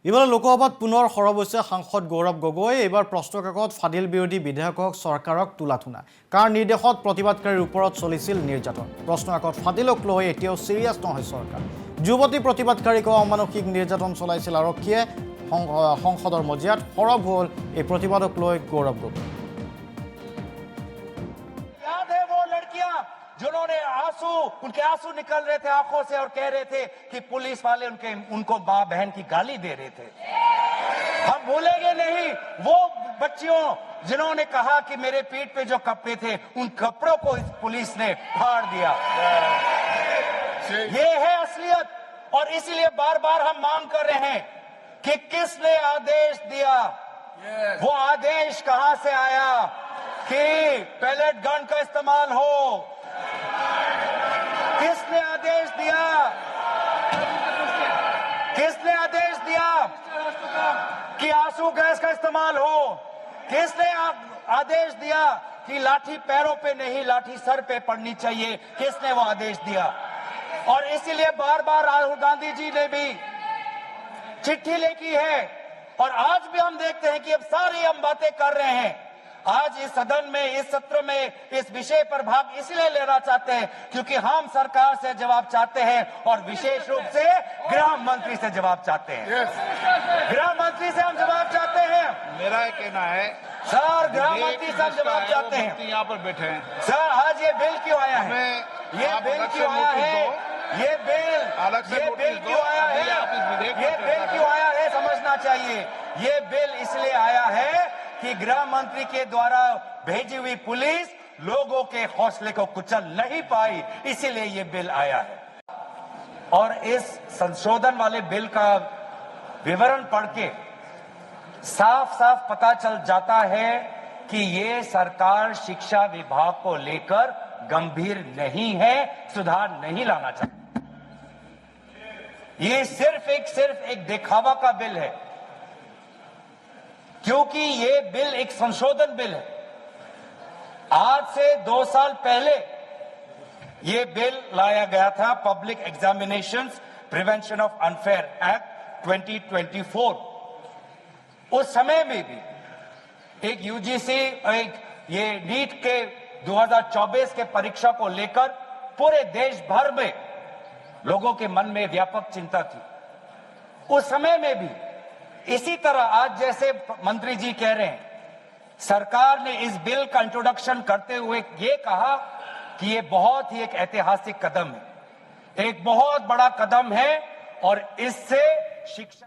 এবাৰ লোকসভাত পুনৰ সৰব হৈছে সাংসদ গৌৰৱ গগৈ। এবাৰ প্ৰশ্নকাকত ফাদিল বিৰোধী বিধায়কক চৰকাৰক তোলাথুনা কাৰ নিৰ্দেশত প্ৰতিবাদকাৰীৰ ওপৰত চলিছিল নিৰ্যাতন। প্ৰশ্নকাকত ফাদিলক লৈ এতিয়াও সিৰিয়াছ নহয় চৰকাৰ। যুৱতী প্ৰতিবাদকাৰীক অমানসিক নিৰ্যাতন চলাইছিল আৰক্ষীয়ে। সংসদৰ মজিয়াত সৰব হ'ল এই প্ৰতিবাদক লৈ গৌৰৱ গগৈ। जिन्होंने उनके आंसू निकल रहे थे आंखों से और कह रहे थे कि पुलिस वाले उनको मां बहन की गाली दे रहे थे। हम भूलेंगे नहीं वो बच्चियों जिन्होंने कहा कि मेरे पीठ पे जो कपड़े थे उन कपड़ों को इस पुलिस ने फाड़ दिया। ये है असलियत और इसीलिए बार बार हम मांग कर रहे हैं कि किसने आदेश दिया, वो आदेश कहां से आया कि पैलेट गन का इस्तेमाल हो। किसने आदेश दिया, किसने आदेश दिया कि आंसू गैस का इस्तेमाल हो। किसने आदेश दिया कि लाठी पैरों पे नहीं लाठी सर पे पड़नी चाहिए। किसने वो आदेश दिया। और इसीलिए बार बार राहुल गांधी जी ने भी चिट्ठी लिखी है और आज भी हम देखते हैं कि अब सारी हम बातें कर रहे हैं। आज इस सदन में इस सत्र में इस विषय पर भाग इसलिए लेना चाहते हैं क्योंकि हम सरकार से जवाब चाहते हैं और विशेष रूप से गृह मंत्री से जवाब चाहते हैं। गृह मंत्री से हम जवाब चाहते हैं। मेरा ये कहना है सर, गृह मंत्री से हम जवाब चाहते हैं। यहाँ पर बैठे हैं सर, आज ये बिल क्यों आया है, ये बिल क्यों आया है, ये बिल क्यों आया है, ये बिल क्यों आया है समझना चाहिए। ये बिल इसलिए आया है कि गृह मंत्री के द्वारा भेजी हुई पुलिस लोगों के हौसले को कुचल नहीं पाई, इसीलिए ये बिल आया है। और इस संशोधन वाले बिल का विवरण पढ़ के साफ साफ पता चल जाता है कि ये सरकार शिक्षा विभाग को लेकर गंभीर नहीं है, सुधार नहीं लाना चाहती। ये सिर्फ एक दिखावा का बिल है क्योंकि ये बिल एक संशोधन बिल है। आज से 2 साल पहले ये बिल लाया गया था, public examinations prevention of unfair act 2024। उस समय में भी एक यूजीसी ये नीट के 2024 के परीक्षा को लेकर पूरे देश भर में लोगों के मन में व्यापक चिंता थी। उस समय में भी इसी तरह आज जैसे मंत्री जी कह रहे हैं, सरकार ने इस बिल का इंट्रोडक्शन करते हुए ये कहा कि ये बहुत ही एक ऐतिहासिक कदम है, एक बहुत बड़ा कदम है और इससे शिक्षा